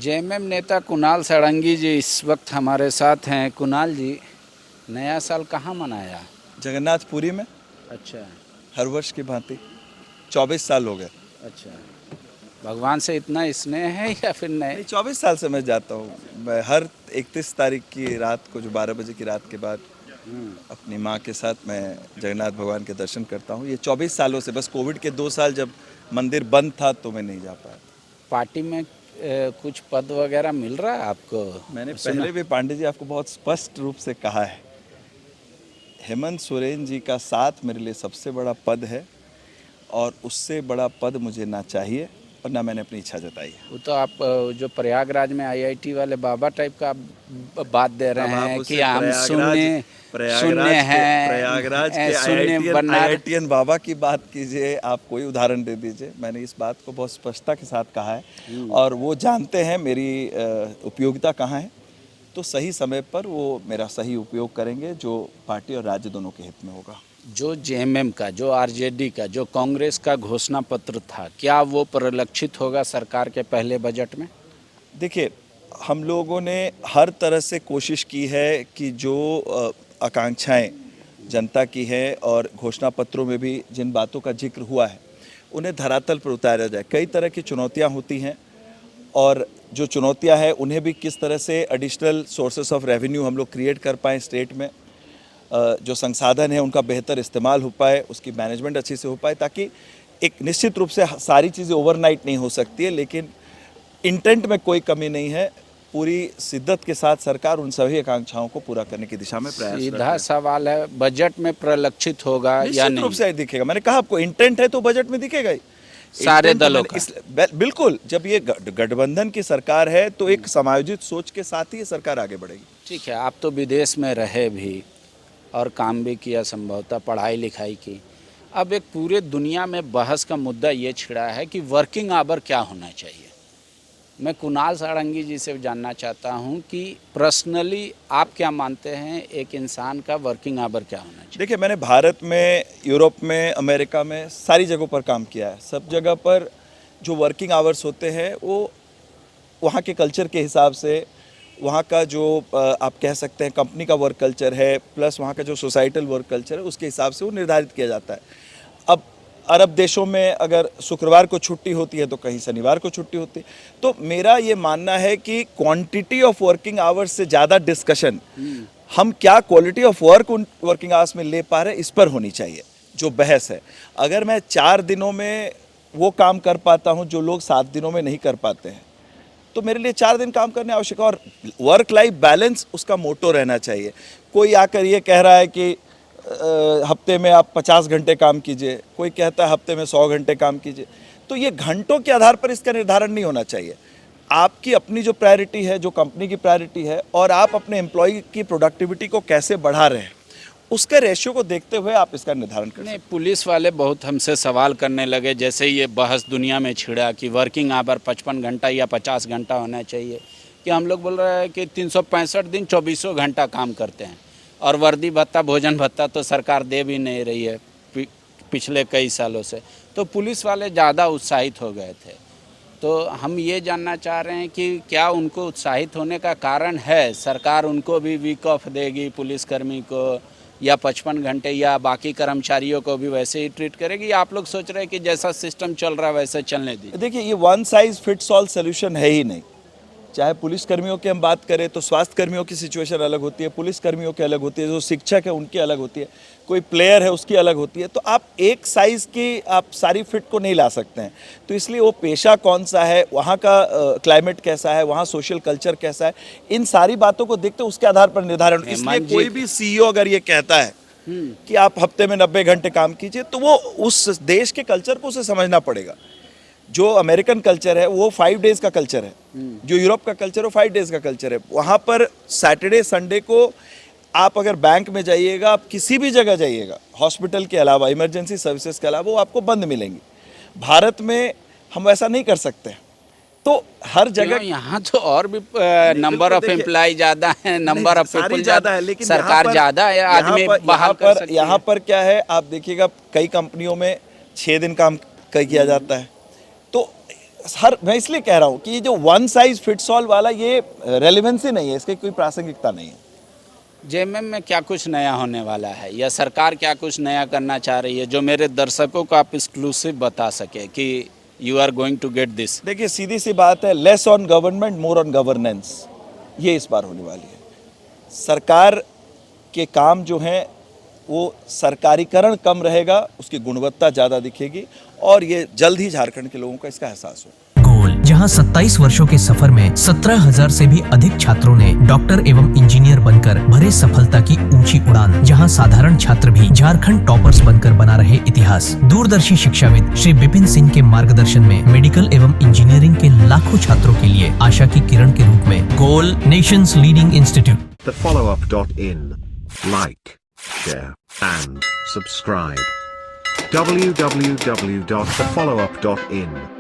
JMM नेता कुणाल सारंगी जी इस वक्त हमारे साथ हैं। कुणाल जी, नया साल कहाँ मनाया? जगन्नाथपुरी में अच्छा हर वर्ष की भांति 24 साल हो गए। अच्छा। भगवान से इतना स्नेह है या फिर नहीं, नहीं? 24 साल से मैं जाता हूँ। मैं हर 31 तारीख की रात को, जो 12 बजे की रात के बाद, अपनी माँ के साथ मैं जगन्नाथ भगवान के दर्शन करता हूँ। ये 24 सालों से, बस कोविड के 2 साल जब मंदिर बंद था तो मैं नहीं जा पाया। पार्टी में कुछ पद वगैरह मिल रहा है आपको? मैंने सुना? पहले भी पांडे जी आपको बहुत स्पष्ट रूप से कहा है, हेमंत सोरेन जी का साथ मेरे लिए सबसे बड़ा पद है और उससे बड़ा पद मुझे ना चाहिए और ना मैंने अपनी इच्छा जताई है। वो तो आप जो प्रयागराज में आईआईटी वाले बाबा टाइप का आप बात दे रहे अब आप हैं कि उसे हम शून्य शून्य प्रयागराज के हैं, शून्य बनना। आईआईटीएन बाबा की बात कीजिए। आप कोई उदाहरण दे दीजिए। मैंने इस बात को बहुत स्पष्टता के साथ कहा है और वो जानते हैं मेरी उपयोगिता कहाँ है। तो सही समय पर वो मेरा सही उपयोग करेंगे, जो पार्टी और राज्य दोनों के हित में होगा। जो जेएमएम का, जो आरजेडी का, जो कांग्रेस का घोषणा पत्र था, क्या वो परिलक्षित होगा सरकार के पहले बजट में? देखिए, हम लोगों ने हर तरह से कोशिश की है कि जो आकांक्षाएं जनता की है और घोषणा पत्रों में भी जिन बातों का जिक्र हुआ है उन्हें धरातल पर उतारा जाए। कई तरह की चुनौतियां होती हैं और जो चुनौतियां हैं उन्हें भी किस तरह से एडिशनल सोर्सेस ऑफ रेवेन्यू हम लोग क्रिएट कर पाएँ स्टेट में, जो संसाधन है उनका बेहतर इस्तेमाल हो पाए, उसकी मैनेजमेंट अच्छी से हो पाए, ताकि एक निश्चित रूप से सारी चीज़ें ओवरनाइट नहीं हो सकती है, लेकिन इंटेंट में कोई कमी नहीं है। पूरी शिद्दत के साथ सरकार उन सभी आकांक्षाओं को पूरा करने की दिशा में प्रयासरत सीधा है। सवाल है, बजट में परिलक्षित होगा या निश्चित रूप नहीं? से दिखेगा। मैंने कहा आपको, इंटेंट है तो बजट में दिखेगा ही। सारे इंटेंट तो दलों का? बिल्कुल, जब ये गठबंधन की सरकार है तो एक समायोजित सोच के साथ ही ये सरकार आगे बढ़ेगी। ठीक है, आप तो विदेश में रहे भी और काम भी किया, संभवतः पढ़ाई लिखाई की। अब एक पूरे दुनिया में बहस का मुद्दा ये छिड़ा है कि वर्किंग आवर क्या होना चाहिए। मैं कुणाल सारंगी जी से जानना चाहता हूं कि पर्सनली आप क्या मानते हैं, एक इंसान का वर्किंग आवर क्या होना चाहिए? देखिए, मैंने भारत में, यूरोप में, अमेरिका में सारी जगहों पर काम किया है। सब जगह पर जो वर्किंग आवर्स होते हैं वो वहाँ के कल्चर के हिसाब से, वहाँ का जो आप कह सकते हैं कंपनी का वर्क कल्चर है, प्लस वहाँ का जो सोसाइटल वर्क कल्चर है, उसके हिसाब से वो निर्धारित किया जाता है। अब अरब देशों में अगर शुक्रवार को छुट्टी होती है तो कहीं शनिवार को छुट्टी होती है। तो मेरा ये मानना है कि क्वांटिटी ऑफ वर्किंग आवर्स से ज़्यादा डिस्कशन हम क्या क्वालिटी ऑफ वर्क उन वर्किंग आवर्स में ले पा रहे हैं, इस पर होनी चाहिए जो बहस है। अगर मैं 4 दिनों में वो काम कर पाता हूँ जो लोग 7 दिनों में नहीं कर पाते हैं, तो मेरे लिए 4 दिन काम करने आवश्यक है। और वर्क लाइफ बैलेंस उसका मोटो रहना चाहिए। कोई आकर ये कह रहा है कि हफ्ते में आप 50 घंटे काम कीजिए, कोई कहता है हफ्ते में 100 घंटे काम कीजिए। तो ये घंटों के आधार पर इसका निर्धारण नहीं होना चाहिए। आपकी अपनी जो प्रायोरिटी है, जो कंपनी की प्रायोरिटी है, और आप अपने एम्प्लॉय की प्रोडक्टिविटी को कैसे बढ़ा रहे हैं, उसके रेशियो को देखते हुए आप इसका निर्धारण कर सकते नहीं, हैं। पुलिस वाले बहुत हमसे सवाल करने लगे जैसे ये बहस दुनिया में छिड़ा कि वर्किंग आवर 55 घंटा या 50 घंटा होना चाहिए, कि हम लोग बोल रहे हैं कि 365 दिन 24 घंटा काम करते हैं और वर्दी भत्ता, भोजन भत्ता तो सरकार दे भी नहीं रही है पिछले कई सालों से। तो पुलिस वाले ज़्यादा उत्साहित हो गए थे। तो हम ये जानना चाह रहे हैं कि क्या उनको उत्साहित होने का कारण है, सरकार उनको भी वीक ऑफ देगी पुलिसकर्मी को, या 55 घंटे, या बाकी कर्मचारियों को भी वैसे ही ट्रीट करेगी, या आप लोग सोच रहे हैं कि जैसा सिस्टम चल रहा है वैसे चलने दी? देखिए, ये one size fits all solution है ही नहीं। चाहे पुलिस कर्मियों की हम बात करें तो स्वास्थ्य कर्मियों की सिचुएशन अलग होती है, पुलिस कर्मियों की अलग होती है, जो शिक्षक है उनकी अलग होती है, कोई प्लेयर है उसकी अलग होती है। तो आप एक साइज़ की आप सारी फिट को नहीं ला सकते हैं। तो इसलिए वो पेशा कौन सा है, वहाँ का क्लाइमेट कैसा है, वहाँ सोशल कल्चर कैसा है, इन सारी बातों को देखते उसके आधार पर निर्धारण। इसलिए कोई भी सीईओ अगर ये कहता है कि आप हफ्ते में 90 घंटे काम कीजिए, तो वो उस देश के कल्चर को उसे समझना पड़ेगा। जो अमेरिकन कल्चर है वो 5 डेज़ का कल्चर है, जो यूरोप का कल्चर है वो 5 डेज़ का कल्चर है। वहाँ पर सैटरडे संडे को आप अगर बैंक में जाइएगा, आप किसी भी जगह जाइएगा, हॉस्पिटल के अलावा, इमरजेंसी सर्विसेज के अलावा, वो आपको बंद मिलेंगी। भारत में हम ऐसा नहीं कर सकते। तो हर जगह यहाँ तो और भी नंबर ऑफ एम्प्लॉय ज़्यादा है, नंबर ऑफ पीपल ज़्यादा है, लेकिन सरकार ज़्यादा है, आदमी बहाल कर सकती है। यहाँ पर क्या है, आप देखिएगा कई कंपनियों में 6 दिन काम किया जाता है। तो मैं इसलिए कह रहा हूँ कि ये जो वन साइज फिट्स ऑल वाला ये रेलिवेंसी नहीं है, इसकी कोई प्रासंगिकता नहीं है। जेएमएम में क्या कुछ नया होने वाला है या सरकार क्या कुछ नया करना चाह रही है जो मेरे दर्शकों को आप एक्सक्लूसिव बता सके कि you are going to get this? देखिए सीधी सी बात है, less on government more on governance, ये इस बार होने वाली है। सरकार के काम जो हैं वो सरकारीकरण कम रहेगा, उसकी गुणवत्ता ज़्यादा दिखेगी और ये जल्द ही झारखंड के लोगों को इसका एहसास हो। गोल, जहां 27 वर्षों के सफर में 17,000 से भी अधिक छात्रों ने डॉक्टर एवं इंजीनियर बनकर भरे सफलता की ऊंची उड़ान, जहां साधारण छात्र भी झारखंड टॉपर्स बनकर बना रहे इतिहास। दूरदर्शी शिक्षाविद श्री विपिन सिंह के मार्गदर्शन में मेडिकल एवं इंजीनियरिंग के लाखों छात्रों के लिए आशा की किरण के रूप में गोल, nations leading institute. thefollowup.in. Like, share, and subscribe. www.thefollowup.in